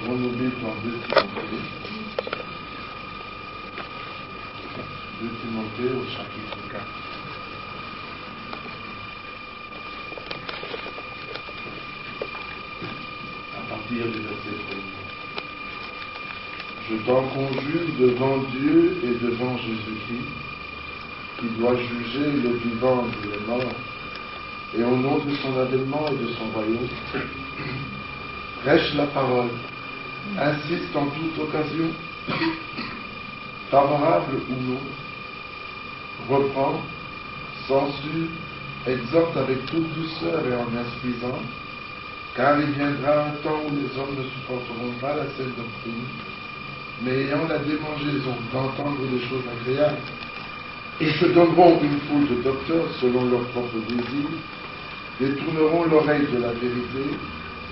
Avons-nous lu dans 2 Timothée? 2 Timothée au chapitre 4. À partir du verset 1. Je t'en conjure devant Dieu et devant Jésus-Christ, qui doit juger les vivants et les morts, et au nom de son avènement et de son royaume, prêche la parole, insiste en toute occasion, favorable ou non, reprend, censure, exhorte avec toute douceur et en instruisant, car il viendra un temps où les hommes ne supporteront pas la saine doctrine, mais ayant la démangeaison d'entendre des choses agréables, ils se donneront une foule de docteurs selon leurs propres désirs, détourneront l'oreille de la vérité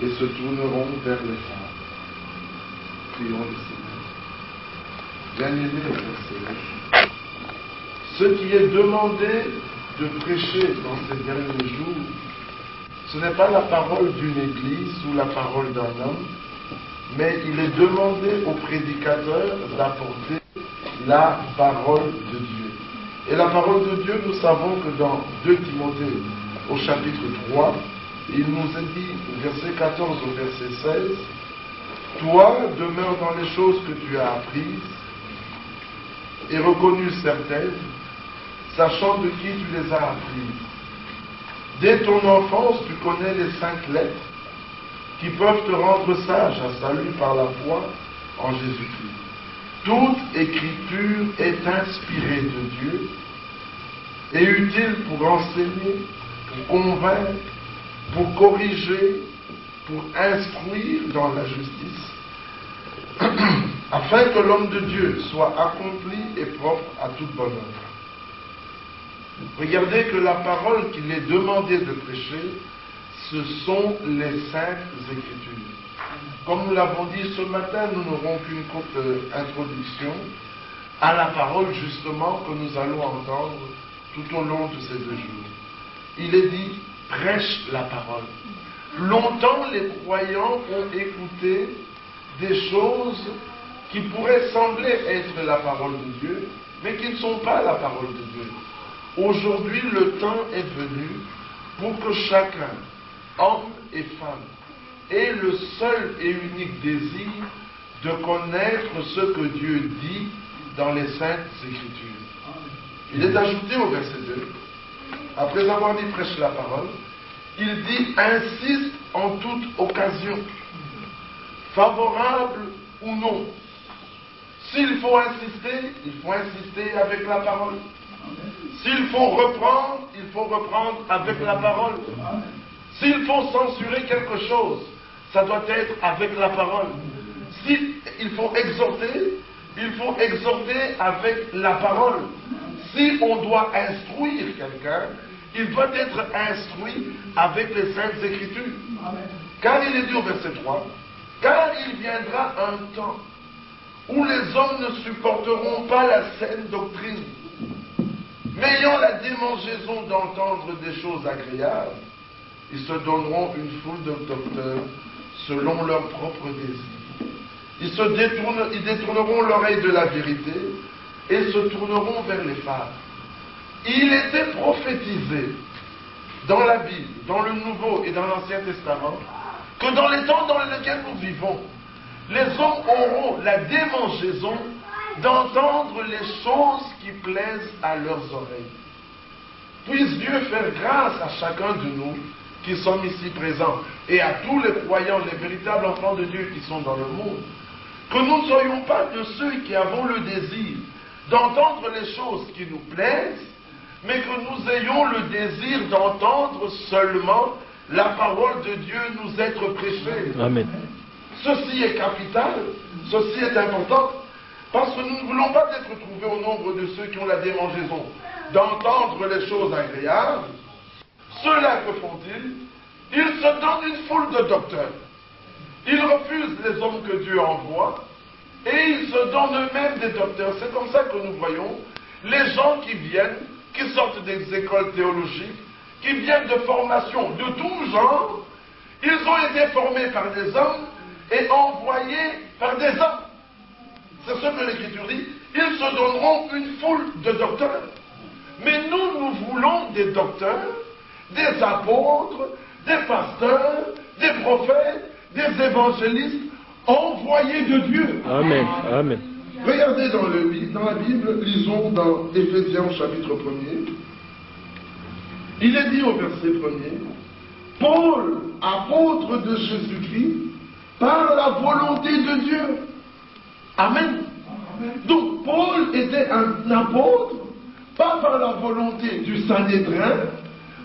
et se tourneront vers les femmes. Prions le Seigneur. Bien-aimé Seigneur, ce qui est demandé de prêcher dans ces derniers jours, ce n'est pas la parole d'une église ou la parole d'un homme, mais il est demandé au prédicateur d'apporter la parole de Dieu. Et la parole de Dieu, nous savons que dans 2 Timothée, au chapitre 3, il nous est dit, verset 14 au verset 16, « Toi, demeure dans les choses que tu as apprises et reconnues certaines, sachant de qui tu les as apprises. Dès ton enfance, tu connais les 5 lettres qui peuvent te rendre sage à salut par la foi en Jésus-Christ. Toute écriture est inspirée de Dieu et utile pour enseigner, pour convaincre, pour corriger, pour instruire dans la justice, afin que l'homme de Dieu soit accompli et propre à toute bonne œuvre. » Regardez que la parole qu'il est demandé de prêcher, ce sont les saintes Écritures. Comme nous l'avons dit ce matin, nous n'aurons qu'une courte introduction à la parole justement que nous allons entendre tout au long de ces 2 jours. Il est dit, prêche la parole. Longtemps, les croyants ont écouté des choses qui pourraient sembler être la parole de Dieu, mais qui ne sont pas la parole de Dieu. Aujourd'hui, le temps est venu pour que chacun, homme et femme, ait le seul et unique désir de connaître ce que Dieu dit dans les Saintes Écritures. Il est ajouté au verset 2, après avoir dit prêche la parole, il dit insiste en toute occasion, favorable ou non. S'il faut insister avec la parole. S'il faut reprendre avec la parole. S'il faut censurer quelque chose, ça doit être avec la parole. S'il faut exhorter avec la parole. Si on doit instruire quelqu'un, il doit être instruit avec les Saintes Écritures. Car il est dit au verset 3, car il viendra un temps où les hommes ne supporteront pas la saine doctrine, mais ayant la démangeaison d'entendre des choses agréables, ils se donneront une foule de docteurs selon leurs propres désirs. Ils détourneront l'oreille de la vérité et se tourneront vers les femmes. Il était prophétisé dans la Bible, dans le Nouveau et dans l'Ancien Testament, que dans les temps dans lesquels nous vivons, les hommes auront la démangeaison d'entendre les choses qui plaisent à leurs oreilles. Puisse Dieu faire grâce à chacun de nous qui sommes ici présents et à tous les croyants, les véritables enfants de Dieu qui sont dans le monde, que nous ne soyons pas de ceux qui avons le désir d'entendre les choses qui nous plaisent, mais que nous ayons le désir d'entendre seulement la parole de Dieu nous être prêchée. Amen. Ceci est capital, ceci est important, parce que nous ne voulons pas être trouvés au nombre de ceux qui ont la démangeaison d'entendre les choses agréables. Ceux-là, que font-ils? Ils se donnent une foule de docteurs. Ils refusent les hommes que Dieu envoie, et ils se donnent eux-mêmes des docteurs. C'est comme ça que nous voyons les gens qui viennent, qui sortent des écoles théologiques, qui viennent de formations de tout genre. Ils ont été formés par des hommes, et envoyés par des hommes. C'est ce que l'Écriture dit. Ils se donneront une foule de docteurs. Mais nous voulons des docteurs, des apôtres, des pasteurs, des prophètes, des évangélistes envoyés de Dieu. Amen. Amen. Regardez dans la Bible, lisons dans Éphésiens chapitre 1er. Il est dit au verset 1er, Paul, apôtre de Jésus-Christ, par la volonté de Dieu. Amen. Donc Paul était un apôtre, pas par la volonté du Sanhédrin,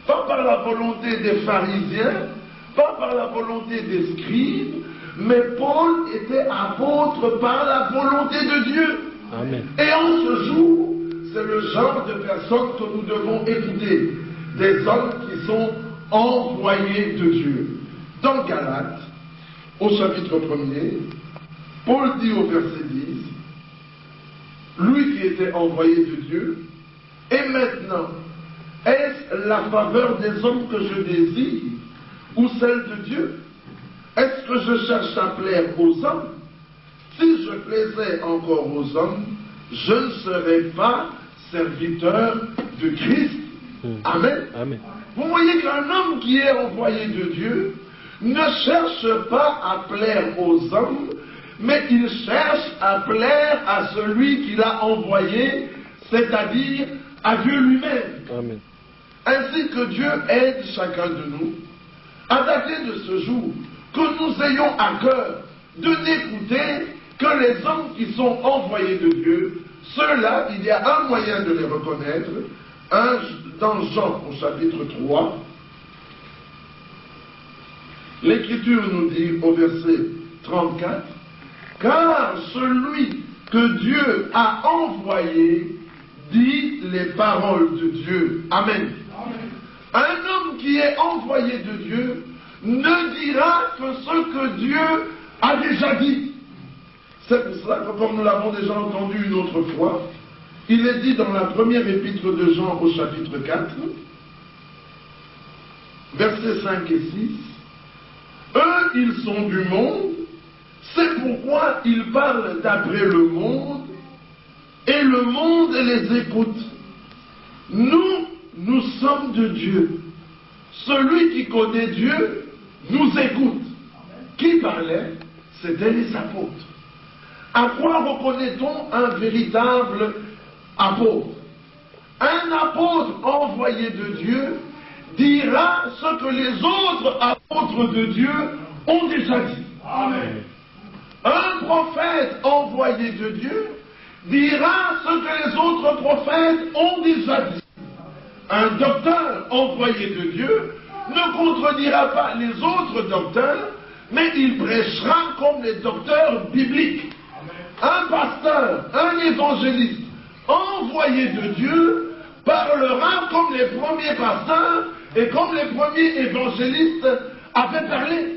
pas par la volonté des pharisiens, pas par la volonté des scribes, mais Paul était apôtre par la volonté de Dieu. Amen. Et en ce jour, c'est le genre de personnes que nous devons écouter, des hommes qui sont envoyés de Dieu. Dans Galates, au chapitre 1er, Paul dit au verset 10, lui qui était envoyé de Dieu, et maintenant, est-ce la faveur des hommes que je désire, ou celle de Dieu? Est-ce que je cherche à plaire aux hommes? Si je plaisais encore aux hommes, je ne serais pas serviteur de Christ. Amen. Amen. Vous voyez qu'un homme qui est envoyé de Dieu ne cherche pas à plaire aux hommes, mais il cherche à plaire à celui qui l'a envoyé, c'est-à-dire à Dieu lui-même. Amen. Ainsi que Dieu aide chacun de nous à dater de ce jour, que nous ayons à cœur de n'écouter que les hommes qui sont envoyés de Dieu. Ceux-là, il y a un moyen de les reconnaître, dans Jean au chapitre 3, l'Écriture nous dit au verset 34, « Car celui que Dieu a envoyé dit les paroles de Dieu. » Amen. Un homme qui est envoyé de Dieu ne dira que ce que Dieu a déjà dit. C'est pour cela que, comme nous l'avons déjà entendu une autre fois, il est dit dans la première épître de Jean au chapitre 4, versets 5 et 6, « Eux, ils sont du monde, c'est pourquoi ils parlent d'après le monde, et le monde les écoute. Nous sommes de Dieu. Celui qui connaît Dieu nous écoute. » Qui parlait? C'était les apôtres. À quoi reconnaît-on un véritable apôtre? Un apôtre envoyé de Dieu dira ce que les autres apôtres de Dieu ont déjà dit. Amen. Un prophète envoyé de Dieu dira ce que les autres prophètes ont déjà dit. Un docteur envoyé de Dieu ne contredira pas les autres docteurs, mais il prêchera comme les docteurs bibliques. Un pasteur, un évangéliste envoyé de Dieu parlera comme les premiers pasteurs et comme les premiers évangélistes avaient parlé.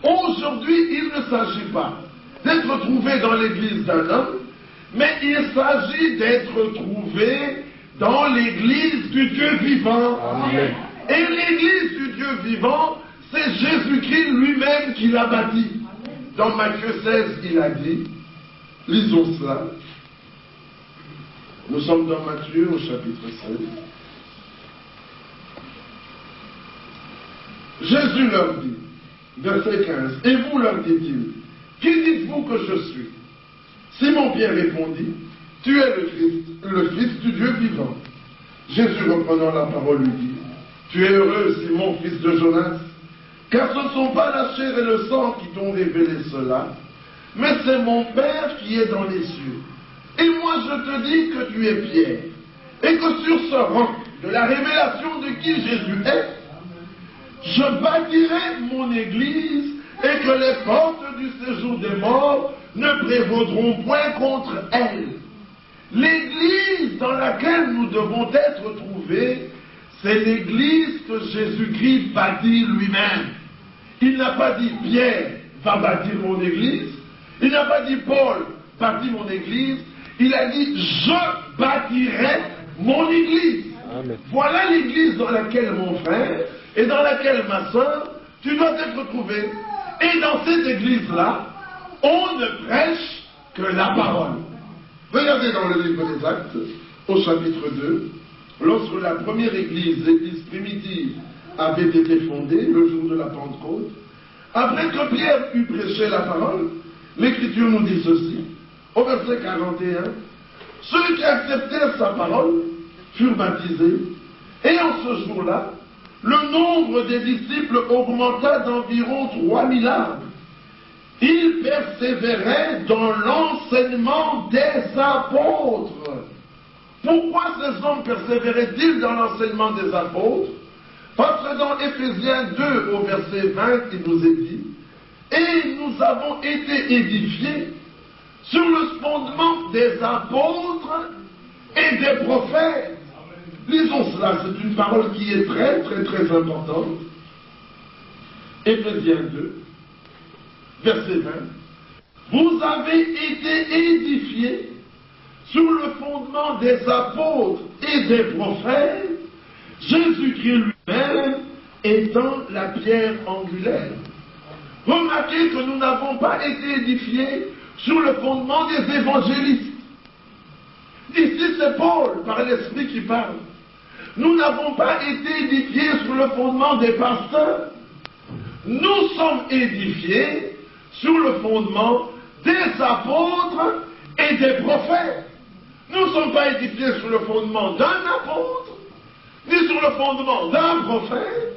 Aujourd'hui, il ne s'agit pas d'être trouvé dans l'église d'un homme, mais il s'agit d'être trouvé dans l'église du Dieu vivant. Amen. Et l'église du Dieu vivant, c'est Jésus-Christ lui-même qui l'a bâti. Dans Matthieu 16, il a dit, lisons cela. Nous sommes dans Matthieu au chapitre 16. Jésus leur dit, verset 15, « Et vous, leur dit-il, qui dites-vous que je suis? » Simon-Pierre répondit, « Tu es le Christ, le Fils du Dieu vivant. » Jésus, reprenant la parole, lui dit, « Tu es heureux, Simon, fils de Jonas, car ce ne sont pas la chair et le sang qui t'ont révélé cela, mais c'est mon Père qui est dans les cieux. Et moi je te dis que tu es Pierre, et que sur ce roc de la révélation de qui Jésus est, je bâtirai mon église, et que les portes du séjour des morts ne prévaudront point contre elle. » L'église dans laquelle nous devons être trouvés, c'est l'église que Jésus-Christ bâtit lui-même. Il n'a pas dit Pierre va bâtir mon église, il n'a pas dit Paul bâtit mon église, il a dit je bâtirai mon église. Amen. Voilà l'église dans laquelle mon frère et dans laquelle ma soeur, tu dois être trouvé. Et dans cette église-là, on ne prêche que la parole. Regardez dans le livre des Actes, au chapitre 2, lorsque la première église, l'église primitive, avait été fondée, le jour de la Pentecôte, après que Pierre eut prêché la parole, l'Écriture nous dit ceci, au verset 41, ceux qui acceptèrent sa parole furent baptisés, et en ce jour-là, le nombre des disciples augmenta d'environ 3000 âmes. Ils persévéraient dans l'enseignement des apôtres. Pourquoi ces hommes persévéraient-ils dans l'enseignement des apôtres? Parce que dans Éphésiens 2, au verset 20, il nous est dit, et nous avons été édifiés sur le fondement des apôtres et des prophètes. Lisons cela, c'est une parole qui est très, très, très importante. Éphésiens 2, verset 20. Vous avez été édifiés sur le fondement des apôtres et des prophètes, Jésus-Christ lui-même étant la pierre angulaire. Remarquez que nous n'avons pas été édifiés sur le fondement des évangélistes. Ici, c'est Paul, par l'Esprit, qui parle. Nous n'avons pas été édifiés sur le fondement des pasteurs. Nous sommes édifiés sur le fondement des apôtres et des prophètes. Nous ne sommes pas édifiés sur le fondement d'un apôtre, ni sur le fondement d'un prophète,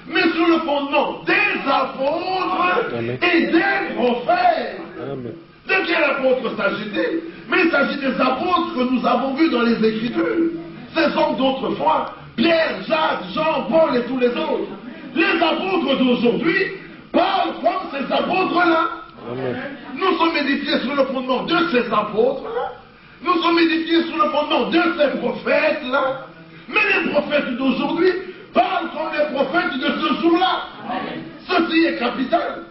mais sur le fondement des apôtres et des prophètes. Amen. De quel apôtre s'agit-il? Mais il s'agit des apôtres que nous avons vus dans les Écritures. Ces hommes d'autrefois, Pierre, Jacques, Jean, Paul et tous les autres. Les apôtres d'aujourd'hui parlent comme ces apôtres-là. Nous sommes édifiés sur le fondement de ces apôtres-là. Nous sommes édifiés sur le fondement de ces prophètes-là. Mais les prophètes d'aujourd'hui parlent comme les prophètes de ce jour-là. Ceci est capital.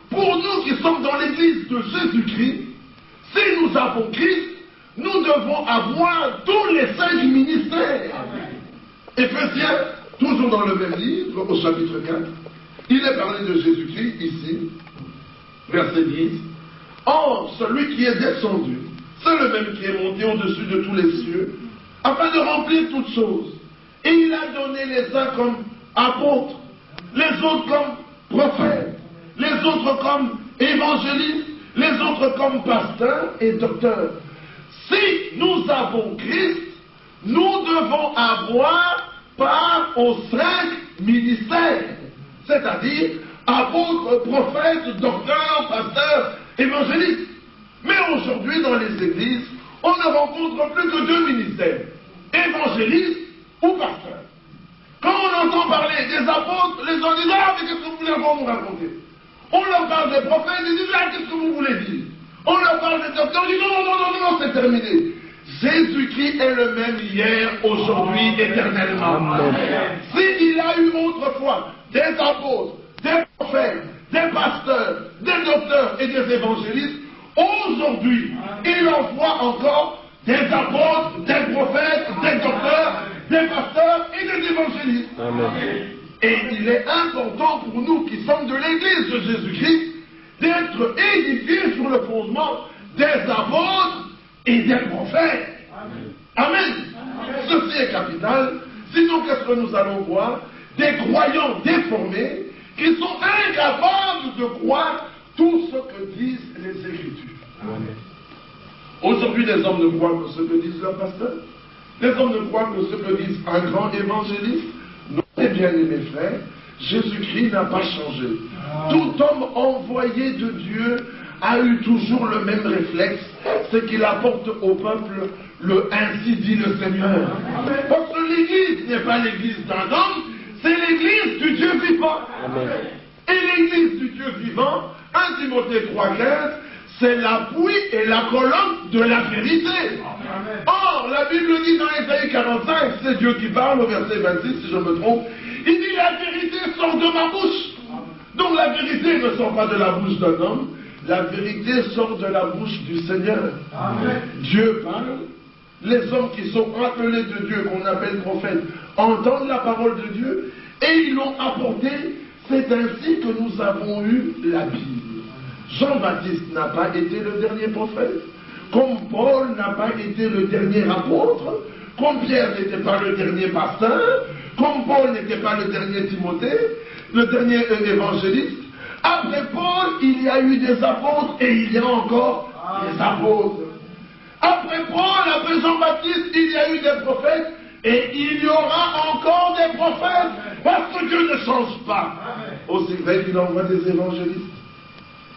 Pour nous qui sommes dans l'église de Jésus-Christ, si nous avons Christ, nous devons avoir tous les 5 ministères. Éphésiens, toujours dans le même livre, au chapitre 4, il est parlé de Jésus-Christ ici, verset 10. Or, celui qui est descendu, c'est le même qui est monté au-dessus de tous les cieux, afin de remplir toutes choses. Et il a donné les uns comme apôtres, les autres comme prophètes, les autres comme évangélistes, les autres comme pasteurs et docteurs. Si nous avons Christ, nous devons avoir part aux 5 ministères, c'est-à-dire apôtres, prophètes, docteurs, pasteurs, évangélistes. Mais aujourd'hui, dans les églises, on ne rencontre plus que 2 ministères, évangélistes ou pasteurs. Quand on entend parler des apôtres, les gens disent « Ah, mais qu'est-ce que vous voulez encore nous raconter ?» On leur parle des prophètes, ils disent « Ah, qu'est-ce que vous voulez dire ?» On leur parle des docteurs, ils disent « Non, non, non, non, non, c'est terminé. » Jésus-Christ est le même hier, aujourd'hui, éternellement. S'il a eu autrefois des apôtres, des prophètes, des pasteurs, des docteurs et des évangélistes, aujourd'hui, il envoie encore des apôtres, des prophètes, des docteurs, des pasteurs et des évangélistes. Amen. Et il est important pour nous qui sommes de l'église de Jésus-Christ d'être édifiés sur le fondement des apôtres et des prophètes. Amen. Ceci est capital. Sinon, qu'est-ce que nous allons voir? Des croyants déformés qui sont incapables de croire tout ce que disent les Écritures. Aujourd'hui, les hommes ne croient que ce que disent leurs pasteurs. Les hommes ne croient que ce que disent un grand évangéliste. Non, mes bien-aimés frères, Jésus-Christ n'a pas changé. Tout homme envoyé de Dieu a eu toujours le même réflexe, c'est qu'il apporte au peuple le ainsi dit le Seigneur. Parce que l'église n'est pas l'église d'un homme, c'est l'église du Dieu vivant. Et l'église du Dieu vivant, 1 Timothée 3,15, c'est l'appui et la colonne de la vérité. Or, la Bible dit dans Ésaïe 45, c'est Dieu qui parle au verset 26, si je me trompe, il dit la vérité sort de ma bouche. Donc la vérité ne sort pas de la bouche d'un homme, la vérité sort de la bouche du Seigneur. Amen. Dieu parle, les hommes qui sont appelés de Dieu, qu'on appelle prophètes, entendent la parole de Dieu, et ils l'ont apporté C'est ainsi que nous avons eu la Bible. Jean-Baptiste n'a pas été le dernier prophète, comme Paul n'a pas été le dernier apôtre, comme Pierre n'était pas le dernier pasteur, comme Paul n'était pas le dernier Timothée, le dernier évangéliste. Après Paul, il y a eu des apôtres et il y a encore des apôtres. Après Paul, après Jean-Baptiste, il y a eu des prophètes et il y aura encore des prophètes parce que Dieu ne change pas. Aussi vrai qu'il envoie des évangélistes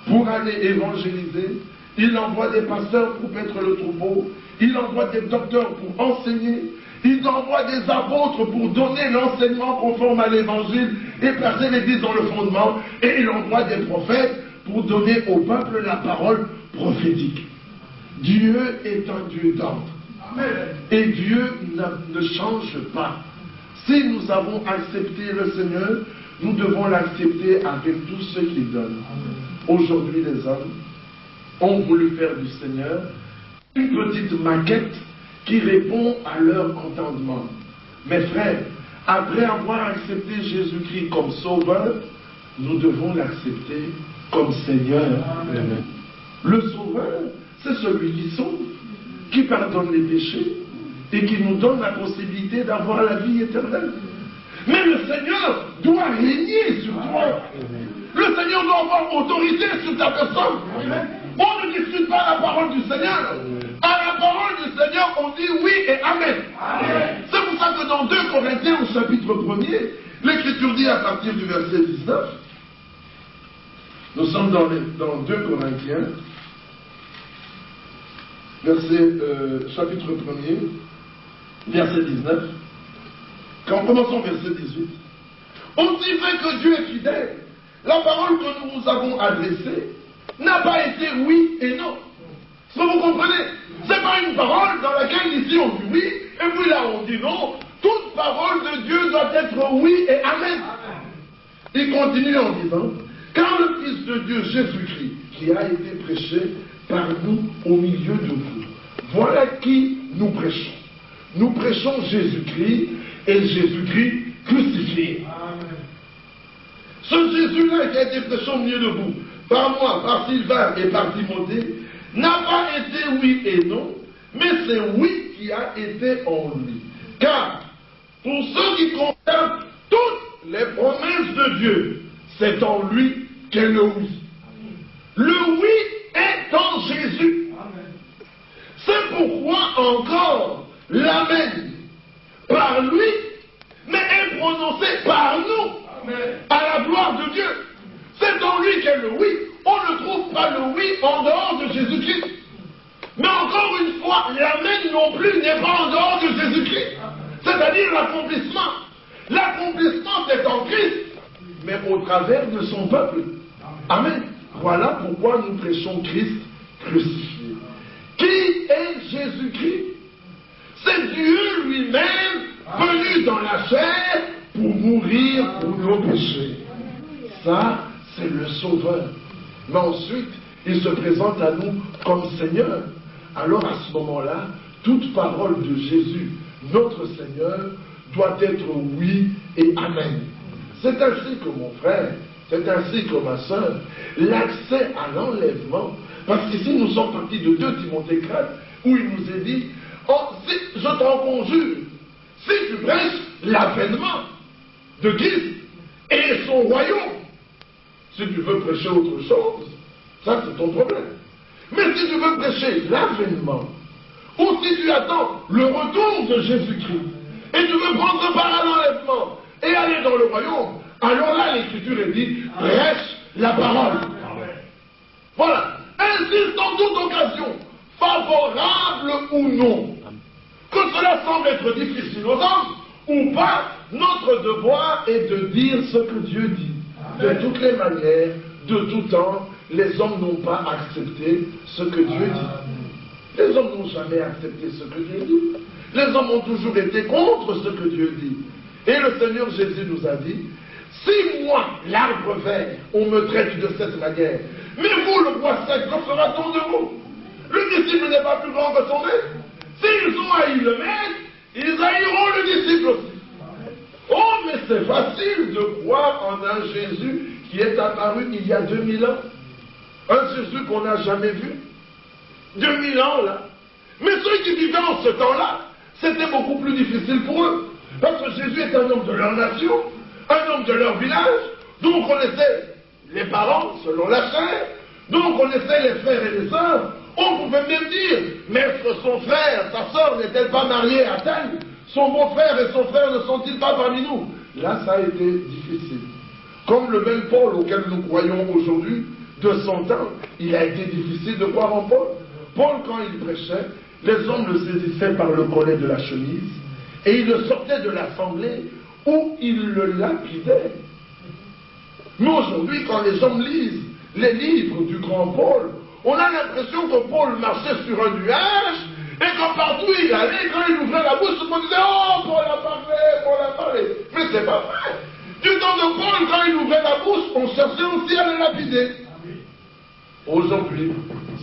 pour aller évangéliser, il envoie des pasteurs pour mettre le troupeau, il envoie des docteurs pour enseigner, il envoie des apôtres pour donner l'enseignement conforme à l'évangile et placer l'église dans le fondement, et il envoie des prophètes pour donner au peuple la parole prophétique. Dieu est un Dieu d'ordre. Et Dieu ne change pas. Si nous avons accepté le Seigneur, nous devons l'accepter avec tout ce qu'il donne. Aujourd'hui, les hommes ont voulu faire du Seigneur une petite maquette qui répond à leur entendement. Mes frères, après avoir accepté Jésus-Christ comme sauveur, nous devons l'accepter comme Seigneur. Amen. Le sauveur, c'est celui qui sauve, qui pardonne les péchés et qui nous donne la possibilité d'avoir la vie éternelle. Mais le Seigneur doit régner sur toi. Le Seigneur doit avoir autorité sur ta personne. On ne discute pas la parole du Seigneur. À la parole du Seigneur, on dit oui et amen. C'est pour ça que dans 2 Corinthiens, au chapitre 1er, l'Écriture dit à partir du verset 19, nous sommes dans 2 Corinthiens, chapitre 1er, verset 19, quand commençons verset 18, on disait que Dieu est fidèle. La parole que nous vous avons adressée n'a pas été oui et non. Est-ce que vous comprenez? Ce n'est pas une parole dans laquelle ici on dit oui, et puis là on dit non. Toute parole de Dieu doit être oui et amen. Il continue en disant, car le Fils de Dieu, Jésus-Christ, qui a été prêché par nous au milieu de vous, voilà qui nous prêchons. Nous prêchons Jésus-Christ et Jésus-Christ crucifié. Amen. Ce Jésus-là qui a été prêché au milieu de vous, par moi, par Sylvain et par Timothée, n'a pas été oui et non, mais c'est oui qui a été en lui. Car, pour ce qui concerne toutes les promesses de Dieu, c'est en lui qu'est le oui. Le oui est en Jésus. C'est pourquoi encore l'amen par lui, mais est prononcé par nous, à la gloire de Dieu. C'est en lui qu'est le oui. On ne trouve pas le oui en dehors de Jésus-Christ. Mais encore une fois, l'amen non plus n'est pas en dehors de Jésus-Christ. C'est-à-dire l'accomplissement. L'accomplissement c'est en Christ, mais au travers de son peuple. Amen. Voilà pourquoi nous prêchons Christ crucifié. Qui est Jésus-Christ? C'est Dieu lui-même venu dans la chair pour mourir pour nos péchés. Ça, c'est le Sauveur. Mais ensuite, il se présente à nous comme Seigneur. Alors à ce moment-là, toute parole de Jésus, notre Seigneur, doit être oui et amen. C'est ainsi que mon frère, c'est ainsi que ma soeur, l'accès à l'enlèvement, parce qu'ici nous sommes partis de 2 Timothée 4, où il nous est dit, oh, si, je t'en conjure, si tu prêches l'avènement de Christ et son royaume, si tu veux prêcher autre chose, ça c'est ton problème. Mais si tu veux prêcher l'avènement, ou si tu attends le retour de Jésus-Christ, et tu veux prendre part à l'enlèvement, et aller dans le royaume, alors là l'Écriture est dit, prêche la parole. Voilà. Insiste en toute occasion, favorable ou non. Que cela semble être difficile aux hommes, ou pas, notre devoir est de dire ce que Dieu dit. De toutes les manières, de tout temps, les hommes n'ont pas accepté ce que Dieu dit. Les hommes n'ont jamais accepté ce que Dieu dit. Les hommes ont toujours été contre ce que Dieu dit. Et le Seigneur Jésus nous a dit, si moi, l'arbre vert, on me traite de cette manière, mais vous, le bois sec, que fera-t-on de vous? Le disciple n'est pas plus grand que son maître. S'ils ont haï le maître, ils haïront le disciple aussi. Oh, mais c'est facile de croire en un Jésus qui est apparu il y a 2000 ans. Un Jésus qu'on n'a jamais vu. 2000 ans, là. Mais ceux qui vivaient en ce temps-là, c'était beaucoup plus difficile pour eux. Parce que Jésus est un homme de leur nation, un homme de leur village, dont on connaissait les parents selon la chair, dont on connaissait les frères et les sœurs. On pouvait même dire, maître, son frère, sa sœur n'est-elle pas mariée à tel? Son beau-frère et son frère ne sont-ils pas parmi nous? Là, ça a été difficile. Comme le même Paul auquel nous croyons aujourd'hui, de son temps, il a été difficile de croire en Paul. Paul, quand il prêchait, les hommes le saisissaient par le collet de la chemise et il le sortait de l'assemblée où il le lapidait. Mais aujourd'hui, quand les hommes lisent les livres du grand Paul, on a l'impression que Paul marchait sur un nuage et que partout il allait, quand il ouvrait la bouche, tout le monde disait « Oh, Paul a parlé, Paul a parlé ». Mais c'est pas vrai. Du temps de Paul, quand il ouvrait la bouche, on cherchait aussi à le lapider. Aujourd'hui,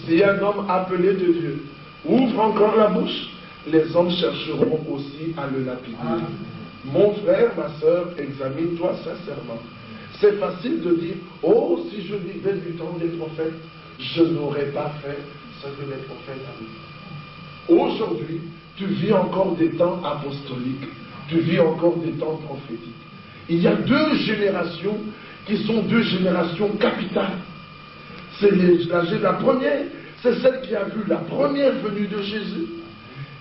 si un homme appelé de Dieu ouvre encore la bouche, les hommes chercheront aussi à le lapider. Mon frère, ma soeur, examine-toi sincèrement. C'est facile de dire, oh, si je vivais du temps des prophètes, je n'aurais pas fait ce que les prophètes avaient. Aujourd'hui, tu vis encore des temps apostoliques, tu vis encore des temps prophétiques. Il y a deux générations qui sont deux générations capitales. C'est la première, c'est celle qui a vu la première venue de Jésus.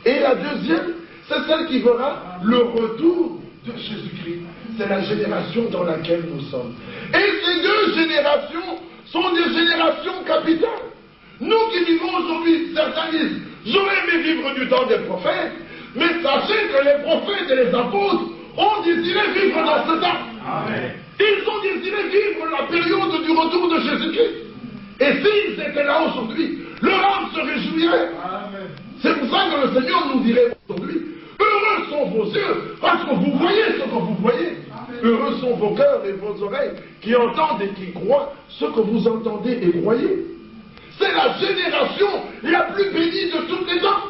Et la deuxième, c'est celle qui verra le retour de Jésus-Christ. C'est la génération dans laquelle nous sommes. Et ces deux générations sont des générations capitales. Nous qui vivons aujourd'hui, certains disent, j'aurais aimé vivre du temps des prophètes, mais sachez que les prophètes et les apôtres ont désiré vivre dans ce temps. Amen. Ils ont désiré vivre la période du retour de Jésus-Christ. Et s'ils étaient là aujourd'hui, leur âme se réjouirait. C'est pour ça que le Seigneur nous dirait aujourd'hui, heureux sont vos yeux, parce que vous voyez ce que vous voyez. Heureux sont vos cœurs et vos oreilles qui entendent et qui croient ce que vous entendez et croyez. C'est la génération la plus bénie de toutes les temps.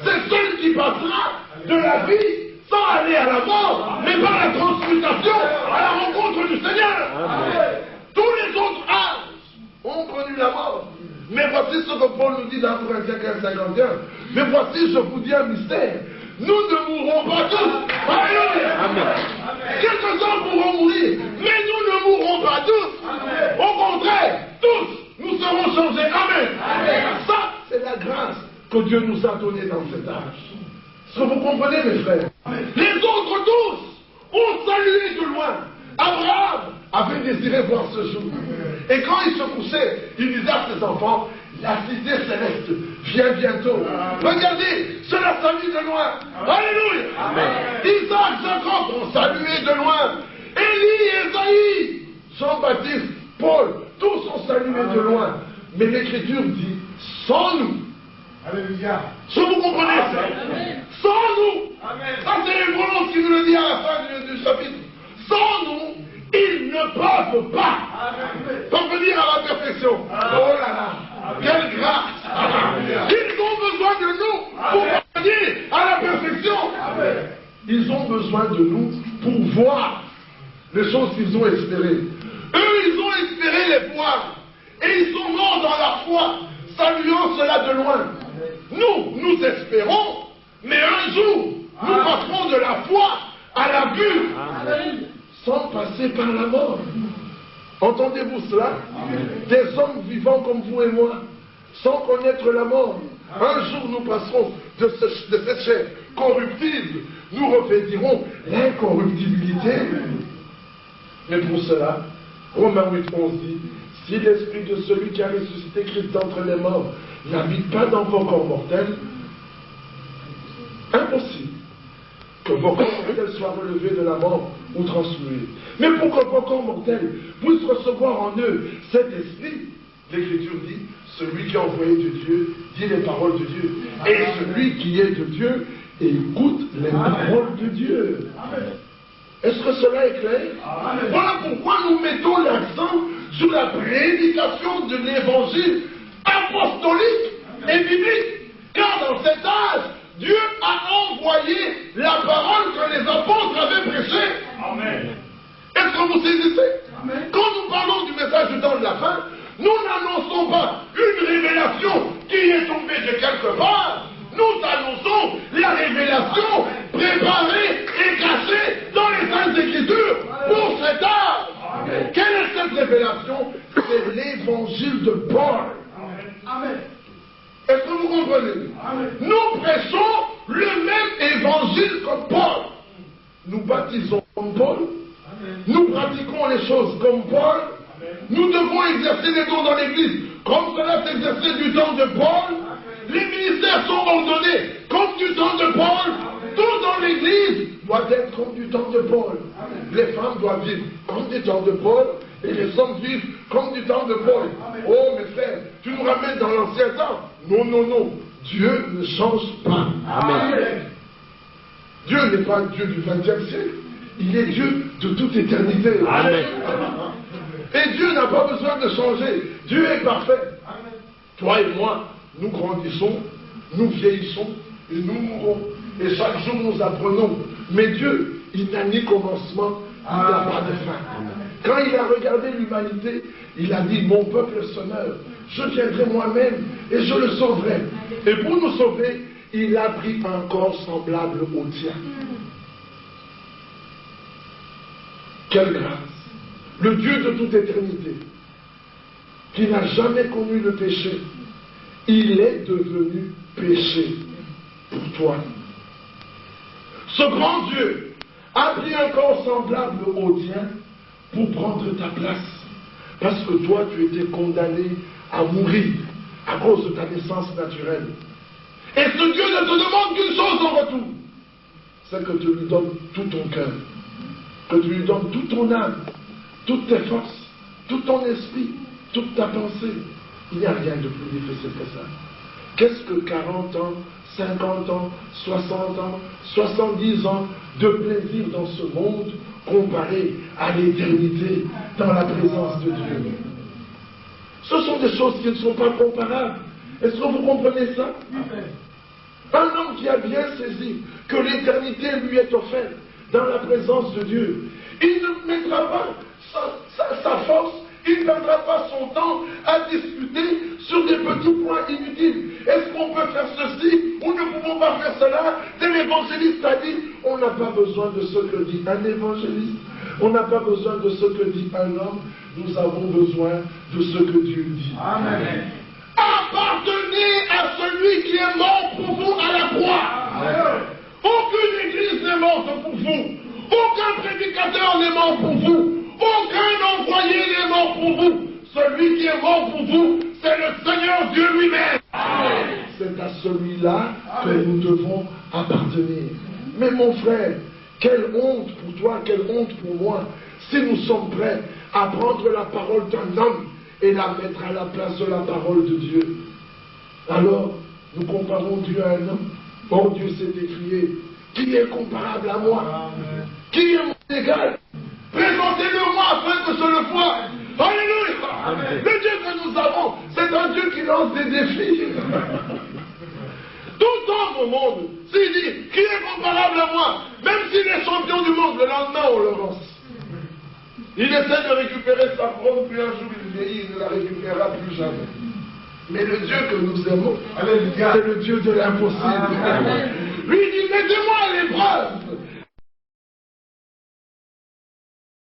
C'est celle qui passera de la vie sans aller à la mort, mais par la transmutation à la rencontre du Seigneur. Amen. Tous les autres âges ont connu la mort. Mais voici ce que Paul nous dit dans Corinthiens 15:51. Mais voici, je vous dis un mystère. Nous ne mourrons pas tous. Alléluia. Quelques-uns pourront mourir, mais nous ne mourrons pas tous. Amen. Au contraire, tous, nous serons changés. Amen. Amen. Ça, c'est la grâce que Dieu nous a donnée dans cet âge. Est-ce que vous comprenez, mes frères? Amen. Les autres tous ont salué de loin. Abraham avait désiré voir ce jour. Et quand il se couchait, il disait à ses enfants, la cité céleste vient bientôt. Regardez, cela salue de loin. Alléluia. Isaac, Jacob ont salué de loin. Élie, Esaïe, Jean-Baptiste, Paul, tous ont salué de loin. Mais l'Écriture dit, sans nous. Alléluia. Est-ce que vous comprenez ça? Sans nous. Ça, c'est l'Hébreu qui nous le dit à la fin du chapitre. Sans nous, ils ne peuvent pas parvenir à la perfection. Oh là là, quelle grâce! Ils ont besoin de nous pour parvenir à la perfection. Ils ont besoin de nous pour voir les choses qu'ils ont espérées. Eux, ils ont espéré les voir. Et ils sont morts dans la foi, saluant cela de loin. Nous espérons, mais un jour, nous passerons de la foi à la vue. Sans passer par la mort. Entendez-vous cela? Des hommes vivants comme vous et moi, sans connaître la mort. Un jour nous passerons de cette chair corruptible, nous revêtirons l'incorruptibilité. Mais pour cela, Romains 8:11 dit, si l'esprit de celui qui a ressuscité Christ d'entre les morts n'habite pas dans vos corps mortels, impossible que vos corps mortels soient relevés de la mort ou transmués. Mais pour que vos corps mortels puissent recevoir en eux cet esprit, l'Écriture dit, celui qui est envoyé de Dieu dit les paroles de Dieu. Et celui qui est de Dieu écoute les paroles de Dieu. Est-ce que cela est clair? Voilà pourquoi nous mettons l'accent sur la prédication de l'évangile apostolique et biblique. Car dans cet âge Dieu a envoyé la parole que les apôtres avaient prêchée. Amen. Est-ce que vous saisissez? Amen. Quand nous parlons du message du temps de la fin, nous n'annonçons pas une révélation qui est tombée de quelque part. Nous annonçons la révélation préparée et cachée dans les Saintes Écritures pour cet âge. Amen. Quelle est cette révélation? C'est l'évangile de Paul. Amen. Est-ce que vous comprenez? Amen. Nous prêchons le même évangile que Paul. Nous baptisons comme Paul. Amen. Nous pratiquons les choses comme Paul. Amen. Nous devons exercer les dons dans l'église comme cela s'exerçait du temps de Paul. Les ministères sont ordonnés comme du temps de Paul. Tout dans l'église doit être comme du temps de Paul. Les femmes doivent vivre comme du temps de Paul et les hommes vivent comme du temps de Paul. Oh mes frères, tu nous ramènes dans l'ancien temps. Non, non, non. Dieu ne change pas. Amen. Dieu n'est pas Dieu du XXe siècle. Il est Dieu de toute éternité. Amen. Et Dieu n'a pas besoin de changer. Dieu est parfait. Toi et moi, nous grandissons, nous vieillissons et nous mourrons. Et chaque jour nous apprenons. Mais Dieu, il n'a ni commencement, il n'a pas de fin. Quand il a regardé l'humanité, il a dit, mon peuple se meurt, je viendrai moi-même et je le sauverai. Et pour nous sauver, il a pris un corps semblable au tien. Quelle grâce! Le Dieu de toute éternité, qui n'a jamais connu le péché, il est devenu péché pour toi. Ce grand Dieu a pris un corps semblable au tien pour prendre ta place. Parce que toi, tu étais condamné à mourir à cause de ta naissance naturelle. Et ce Dieu ne te demande qu'une chose en retour, c'est que tu lui donnes tout ton cœur, que tu lui donnes toute ton âme, toutes tes forces, tout ton esprit, toute ta pensée. Il n'y a rien de plus difficile que ça. Qu'est-ce que 40 ans, 50 ans, 60 ans, 70 ans de plaisir dans ce monde comparé à l'éternité dans la présence de Dieu? Ce sont des choses qui ne sont pas comparables. Est-ce que vous comprenez ça? Un homme qui a bien saisi que l'éternité lui est offerte dans la présence de Dieu, il ne mettra pas sa force, il ne perdra pas son temps à discuter sur des petits points inutiles. Est-ce qu'on peut faire ceci ou ne pouvons pas faire cela? Tel évangéliste a dit, on n'a pas besoin de ce que dit un évangéliste, on n'a pas besoin de ce que dit un homme, nous avons besoin de ce que Dieu dit. Amen. Appartenez à celui qui est mort pour vous à la croix. Amen. Aucune église n'est morte pour vous. Aucun prédicateur n'est mort pour vous. Aucun envoyé n'est mort pour vous. Celui qui est mort pour vous, c'est le Seigneur Dieu lui-même. C'est à celui-là que nous devons appartenir. Mais mon frère, quelle honte pour toi, quelle honte pour moi, si nous sommes prêts à prendre la parole d'un homme et la mettre à la place de la parole de Dieu. Alors, nous comparons Dieu à un homme. Or, Dieu s'est écrié, qui est comparable à moi? Amen. Qui est mon égal? Présentez-le-moi afin que je le voie. Alléluia! Amen. Le Dieu que nous avons, c'est un Dieu qui lance des défis. Tout homme au monde, s'il dit, qui est comparable à moi? Même s'il est champion du monde, le lendemain on le lance. Il essaie de récupérer sa couronne, puis un jour il vieillit, il ne la récupérera plus jamais. Mais le Dieu que nous aimons, c'est le Dieu de l'impossible. Lui dit, mettez-moi à l'épreuve.